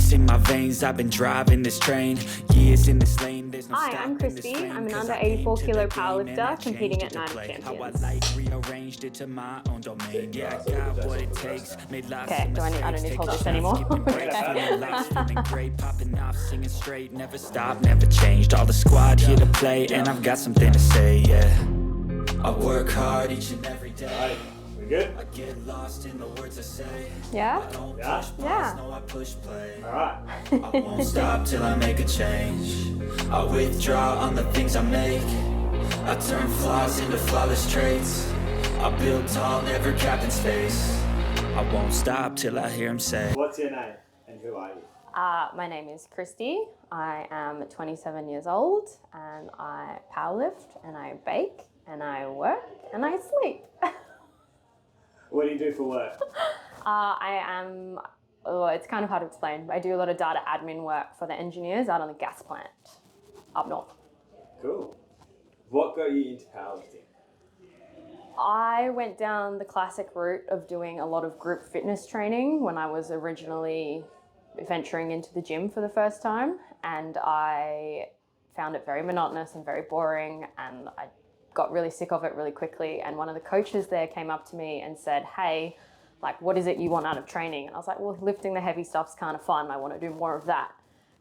juice in my veins, I've been driving this train. Years in this lane, there's no Hi, stopping I'm this Christy. flame, I'm an 'cause under I came 84 to the kilo game and powerlifter I competing changed at it to Night of play. How I Champions. rearranged it to my own domain. Yeah, I got what it takes. Made lots Okay, of I don't mistakes. need to Take hold the this shots, anymore. skipping breaks, Okay. feeling lost, feeling great, popping off, singing straight, never stopped, never changed. All the squad here to play, and I've got something to say. Yeah, I work hard each and every day. We good? I get lost in the words I say. Yeah? I don't Yeah. push Yeah. pause, no, I push play. Alright. I won't stop till I make a change. I withdraw on the things I make. I turn flaws into flawless traits. I build tall, never capped in space. I won't stop till I hear him say, What's your name and who are you? My name is Christy. I am 27 years old and I powerlift and I bake and I work and I sleep. What do you do for work? It's kind of hard to explain. I do a lot of data admin work for the engineers out on the gas plant up north. Cool. What got you into powerlifting? I went down the classic route of doing a lot of group fitness training when I was originally venturing into the gym for the first time, and I found it very monotonous and very boring, and I got really sick of it really quickly. And one of the coaches there came up to me and said, hey, like, what is it you want out of training? And I was like, well, lifting the heavy stuff's kind of fun. I want to do more of that.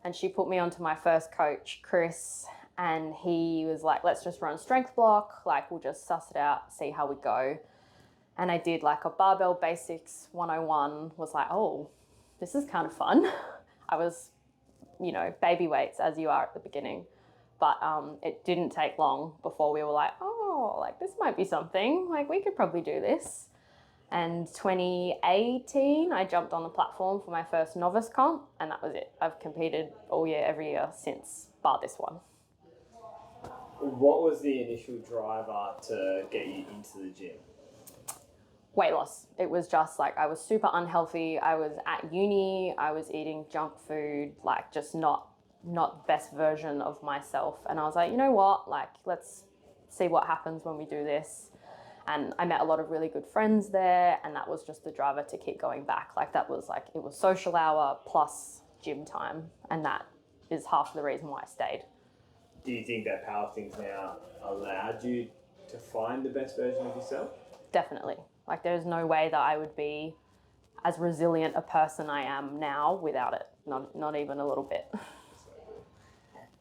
And she put me onto my first coach, Chris, and he was like, let's just run strength block. Like, we'll just suss it out, see how we go. And I did like a barbell basics 101, was like, oh, this is kind of fun. I was, baby weights as you are at the beginning. But it didn't take long before we were like, oh, like this might be something. Like we could probably do this. And 2018, I jumped on the platform for my first novice comp, and that was it. I've competed all year, every year since, bar this one. What was the initial driver to get you into the gym? Weight loss. It was just like I was super unhealthy. I was at uni. I was eating junk food, like just not the best version of myself. And I was like, you know what? Like, let's see what happens when we do this. And I met a lot of really good friends there, and that was just the driver to keep going back. Like that was like, it was social hour plus gym time, and that is half the reason why I stayed. Do you think that powerlifting's now allowed you to find the best version of yourself? Definitely. Like there's no way that I would be as resilient a person I am now without it. Not even a little bit.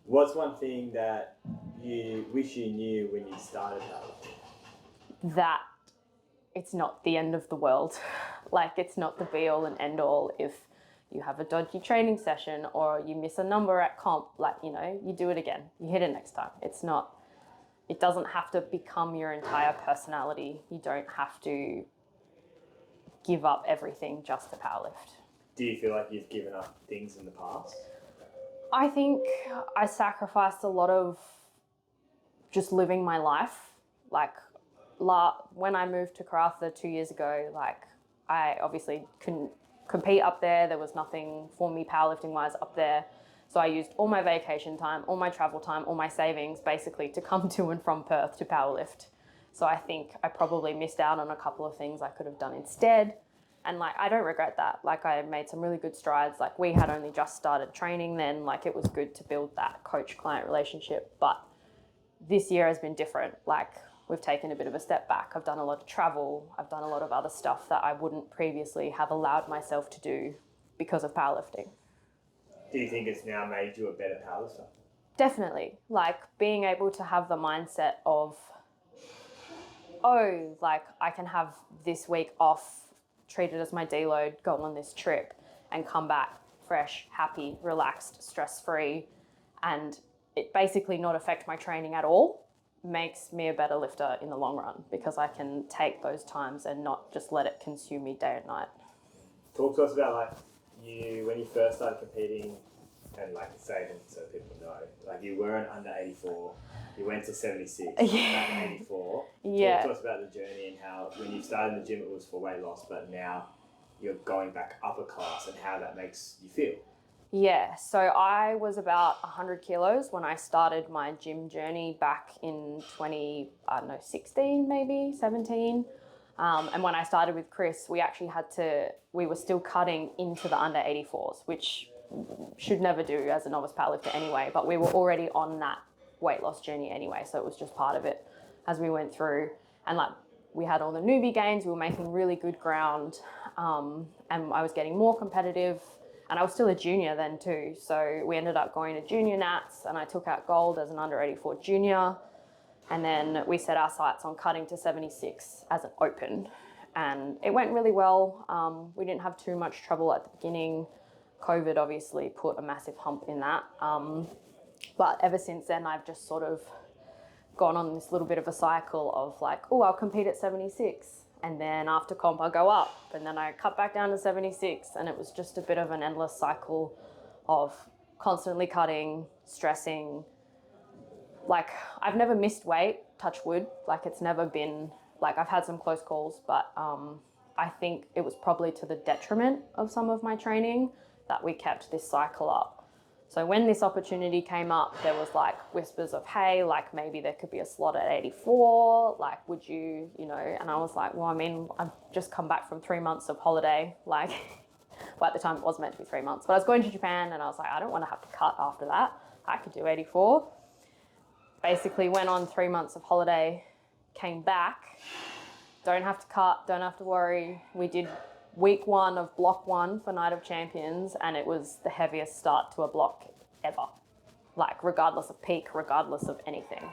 What's one thing that you wish you knew when you started powerlifting? That it's not the end of the world. Like it's not the be all and end all if you have a dodgy training session or you miss a number at comp, like, you do it again. You hit it next time. It doesn't have to become your entire personality. You don't have to give up everything just to powerlift. Do you feel like you've given up things in the past? I think I sacrificed a lot of just living my life. Like when I moved to Karratha 2 years ago, like I obviously couldn't compete up there. There was nothing for me powerlifting wise up there. So I used all my vacation time, all my travel time, all my savings basically to come to and from Perth to powerlift. So I think I probably missed out on a couple of things I could have done instead. And like, I don't regret that. Like I made some really good strides. Like we had only just started training then, like it was good to build that coach-client relationship. But this year has been different. Like we've taken a bit of a step back. I've done a lot of travel. I've done a lot of other stuff that I wouldn't previously have allowed myself to do because of powerlifting. Do you think it's now made you a better powerlifter? Definitely. Like being able to have the mindset of, oh, like I can have this week off, treat it as my deload, go on this trip and come back fresh, happy, relaxed, stress-free, and it basically not affect my training at all makes me a better lifter in the long run because I can take those times and not just let it consume me day and night. Talk to us about like when you first started competing, and like say it so people know, like you weren't under 84, you went to 76, back 84. Yeah. Talk to us about the journey and how when you started in the gym it was for weight loss, but now you're going back upper class and how that makes you feel. Yeah, so I was about 100 kilos when I started my gym journey back in 16 maybe, 17. And when I started with Chris, we were still cutting into the under 84s, which should never do as a novice powerlifter anyway, but we were already on that weight loss journey anyway, so it was just part of it as we went through. And like, we had all the newbie gains, we were making really good ground, and I was getting more competitive, and I was still a junior then too, so we ended up going to junior nats, and I took out gold as an under 84 junior, and then we set our sights on cutting to 76 as an open, and it went really well. We didn't have too much trouble at the beginning. COVID obviously put a massive hump in that, but ever since then I've just sort of gone on this little bit of a cycle of like, oh, I'll compete at 76, and then after comp I'll go up, and then I cut back down to 76, and it was just a bit of an endless cycle of constantly cutting, stressing. Like, I've never missed weight, touch wood, like it's never been, like I've had some close calls, but I think it was probably to the detriment of some of my training that we kept this cycle up. So when this opportunity came up, there was like whispers of, hey, like maybe there could be a slot at 84, like would you, you know, and I was like, well, I mean, I've just come back from 3 months of holiday, like, well, at the time it was meant to be 3 months, but I was going to Japan, and I was like, I don't want to have to cut after that. I could do 84. Basically went on 3 months of holiday, came back, don't have to cut, don't have to worry. We did week 1 of block 1 for Night of Champions, and it was the heaviest start to a block ever, like regardless of peak, regardless of anything,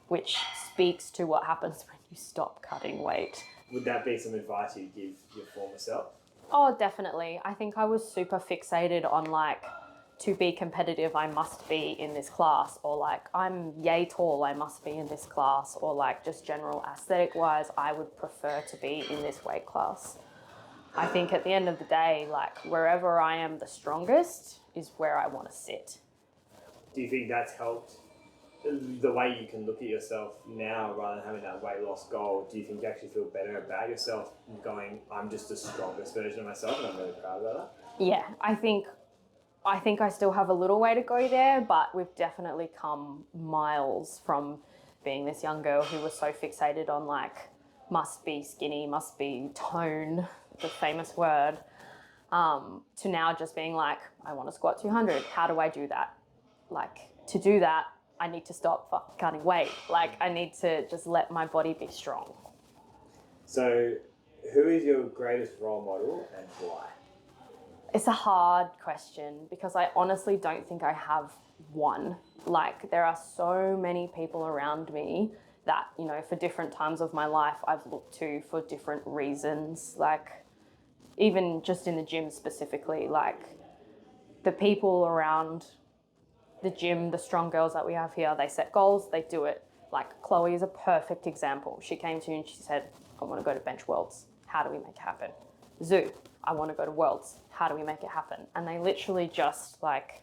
which speaks to what happens when you stop cutting weight. Would that be some advice you'd give your former self? Oh, definitely. I think I was super fixated on like, to be competitive, I must be in this class, or like, I'm yay tall, I must be in this class, or like just general aesthetic wise, I would prefer to be in this weight class. I think at the end of the day, like wherever I am the strongest is where I want to sit. Do you think that's helped the way you can look at yourself now rather than having that weight loss goal? Do you think you actually feel better about yourself going, I'm just the strongest version of myself and I'm really proud about that? Yeah, I think I still have a little way to go there, but we've definitely come miles from being this young girl who was so fixated on like, must be skinny, must be tone, the famous word, to now just being like, I want to squat 200. How do I do that? Like, to do that, I need to stop cutting weight. Like, I need to just let my body be strong. So, who is your greatest role model and why? It's a hard question because I honestly don't think I have one. Like, there are so many people around me that, you know, for different times of my life, I've looked to for different reasons. Like, even just in the gym specifically, like the people around the gym, the strong girls that we have here, they set goals, they do it. Like Chloe is a perfect example. She came to me and she said, I want to go to bench worlds. How do we make it happen? Zoo, I want to go to worlds. How do we make it happen? And they literally just like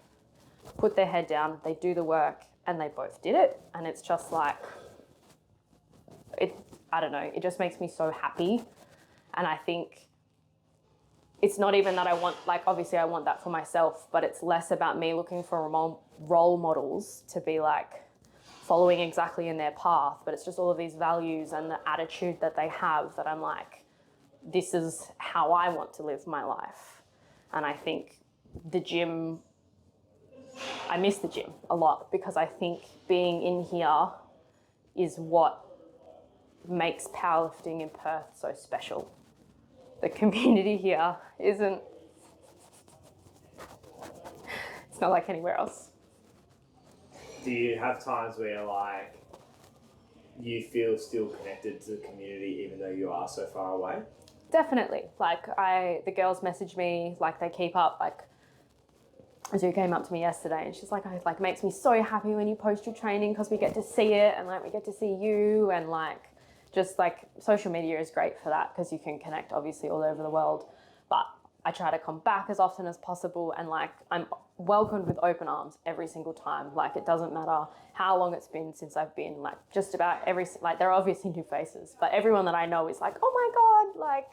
put their head down, they do the work, and they both did it. And it's just like, I don't know, it just makes me so happy. And I think it's not even that I want, like, obviously I want that for myself, but it's less about me looking for role models to be like following exactly in their path, but it's just all of these values and the attitude that they have that I'm like, this is how I want to live my life. And I think the gym, I miss the gym a lot because I think being in here is what makes powerlifting in Perth so special. The community here isn't, it's not like anywhere else. Do you have times where like you feel still connected to the community even though you are so far away? Definitely. Like the girls message me, like they keep up, like Zoo came up to me yesterday and she's like, it like makes me so happy when you post your training because we get to see it and like we get to see you, and like just like social media is great for that because you can connect obviously all over the world. But I try to come back as often as possible, and like I'm welcomed with open arms every single time. Like it doesn't matter how long it's been since I've been, like just about like there are obviously new faces, but everyone that I know is like, oh my God, like,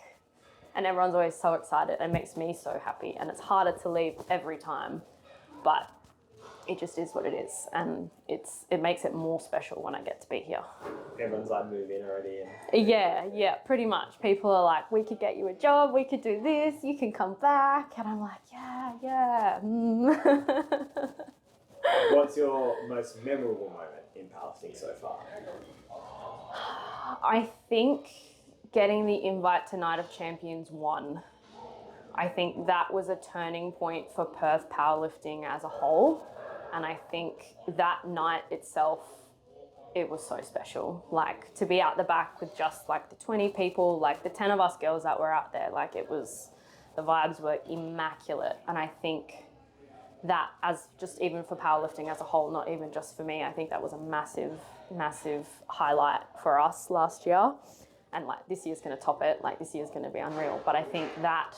and everyone's always so excited and makes me so happy, and it's harder to leave every time. But it just is what it is, and it makes it more special when I get to be here. Everyone's like move in already. And Yeah, pretty much. People are like, we could get you a job, we could do this, you can come back, and I'm like, yeah. what's your most memorable moment in powerlifting so far? I think getting the invite to Night of Champions 1. I think that was a turning point for Perth powerlifting as a whole. And I think that night itself, it was so special. Like, to be out the back with just like the 20 people, like the 10 of us girls that were out there, like the vibes were immaculate. And I think that, as just even for powerlifting as a whole, not even just for me, I think that was a massive highlight for us last year. And like this year's going to top it. Like this year's going to be unreal. But I think that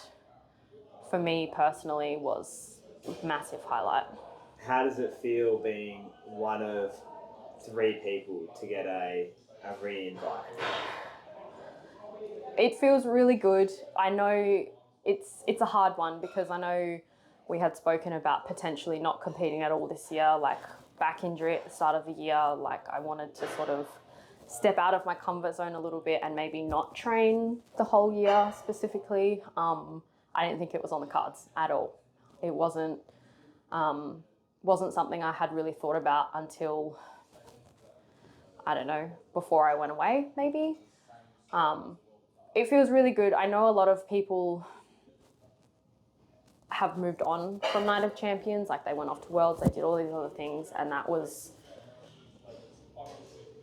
for me personally was a massive highlight. How does it feel being one of 3 people to get a re-invite? It feels really good. I know it's a hard one because I know we had spoken about potentially not competing at all this year, like back injury at the start of the year. Like I wanted to sort of step out of my comfort zone a little bit and maybe not train the whole year specifically. I didn't think it was on the cards at all. It wasn't something I had really thought about until, I don't know, before I went away maybe. It feels really good. I know a lot of people have moved on from Night of Champions, like they went off to Worlds, they did all these other things, and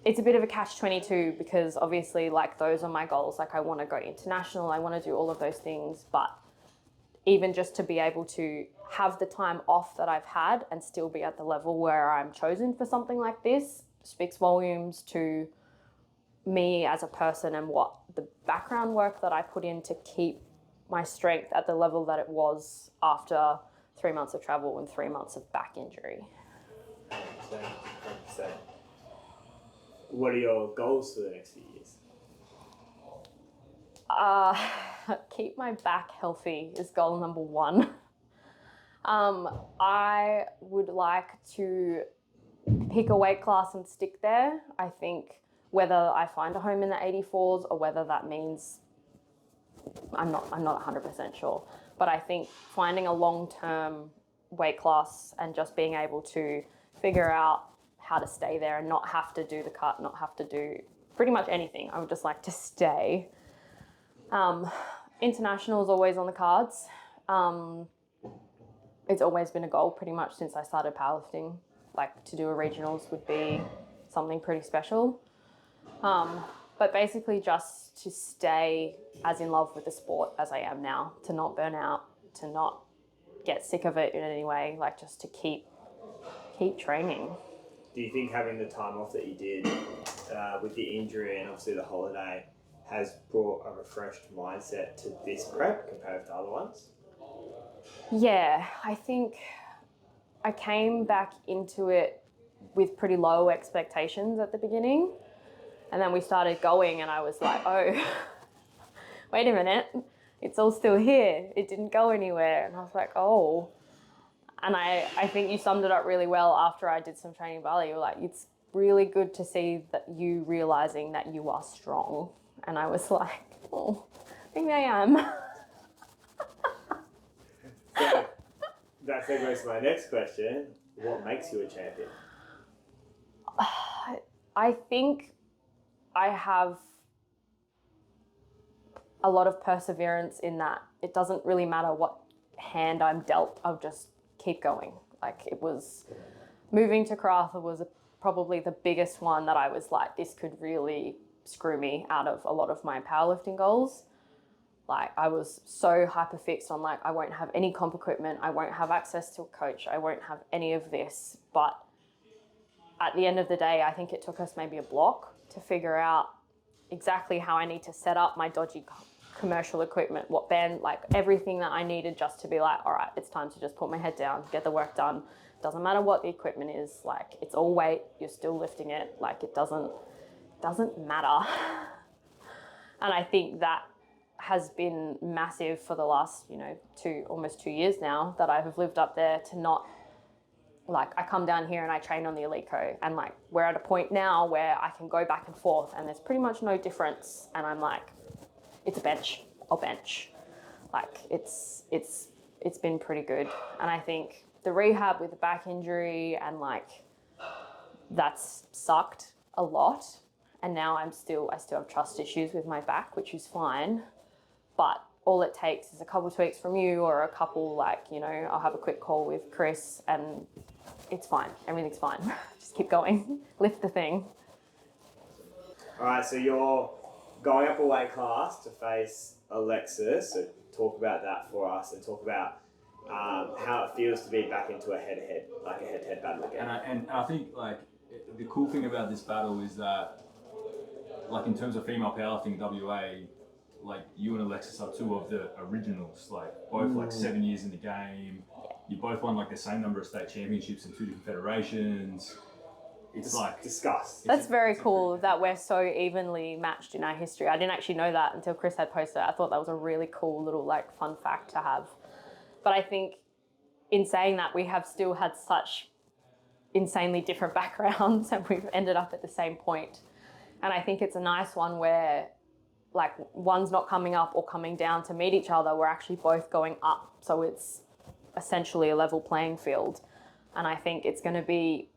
it's a bit of a catch-22 because obviously like those are my goals. Like I want to go international, I want to do all of those things, but even just to be able to have the time off that I've had and still be at the level where I'm chosen for something like this speaks volumes to me as a person and what the background work that I put in to keep my strength at the level that it was after 3 months of travel and 3 months of back injury. 100%. What are your goals for the next few years? Keep my back healthy is goal number 1. I would like to pick a weight class and stick there. I think whether I find a home in the 84s or whether that means I'm not 100% sure. But I think finding a long-term weight class and just being able to figure out how to stay there and not have to do the cut, not have to do pretty much anything. I would just like to stay. International is always on the cards. It's always been a goal pretty much since I started powerlifting. Like to do a regionals would be something pretty special. But basically just to stay as in love with the sport as I am now, to not burn out, to not get sick of it in any way, like just to keep training. Do you think having the time off that you did with the injury and obviously the holiday has brought a refreshed mindset to this prep compared to other ones? Yeah, I think I came back into it with pretty low expectations at the beginning. And then we started going and I was like, oh, wait a minute, it's all still here. It didn't go anywhere. And I was like, oh. And I think you summed it up really well after I did some training in Bali. You were like, it's really good to see that you realizing that you are strong. And I was like, oh, maybe I am. So that segues to my next question. What makes you a champion? I think I have a lot of perseverance in that it doesn't really matter what hand I'm dealt, I'll just keep going. Like it was, moving to Karratha was probably the biggest one that I was like, this could really screw me out of a lot of my powerlifting goals. Like I was so hyper fixed on like, I won't have any comp equipment, I won't have access to a coach, I won't have any of this. But at the end of the day, I think it took us maybe a block to figure out exactly how I need to set up my dodgy commercial equipment, what band, like everything that I needed just to be like, all right, it's time to just put my head down, get the work done. Doesn't matter what the equipment is, like it's all weight, you're still lifting it, like it doesn't matter. And I think that has been massive for the last, almost 2 years now that I have lived up there to not like I come down here and I train on the Eleiko, and like we're at a point now where I can go back and forth and there's pretty much no difference, and I'm like, it's a bench, I'll bench. Like it's been pretty good. And I think the rehab with the back injury and like that's sucked a lot, and now I still have trust issues with my back, which is fine, but all it takes is a couple tweaks from you, or a couple, like, you know, I'll have a quick call with Chris and it's fine. Everything's fine. Just keep going. Lift the thing. All right, so you're going up a weight class to face Alexis. So talk about that for us, and talk about how it feels to be back into a head-to-head, like a head-to-head battle again. And I think like the cool thing about this battle is that, like in terms of female powerlifting WA, like you and Alexis are two of the originals, like both like 7 years in the game. You both won like the same number of state championships in two different federations. It's like discuss. That's very cool that we're so evenly matched in our history. I didn't actually know that until Chris had posted it. I thought that was a really cool little like fun fact to have. But I think in saying that, we have still had such insanely different backgrounds and we've ended up at the same point. And I think it's a nice one where like one's not coming up or coming down to meet each other. We're actually both going up. So it's essentially a level playing field. And I think it's going to be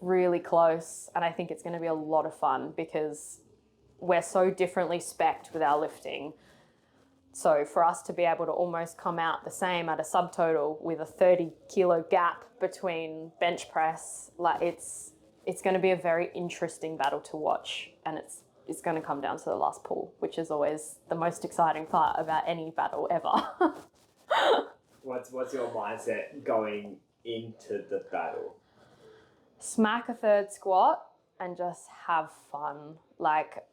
really close. And I think it's going to be a lot of fun because we're so differently spec'd with our lifting. So for us to be able to almost come out the same at a subtotal with a 30 kilo gap between bench press, like it's going to be a very interesting battle to watch. And it's going to come down to the last pull, which is always the most exciting part about any battle ever. What's your mindset going into the battle? Smack a third squat and just have fun. Like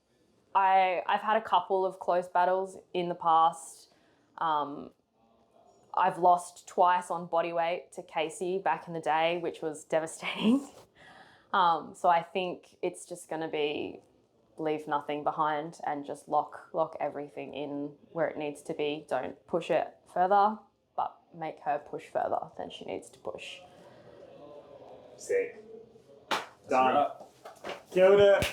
I've had a couple of close battles in the past. I've lost twice on body weight to Casey back in the day, which was devastating. So I think it's just going to be leave nothing behind and just lock everything in where it needs to be. Don't push it further, but make her push further than she needs to push. Sick. Done. Killed it.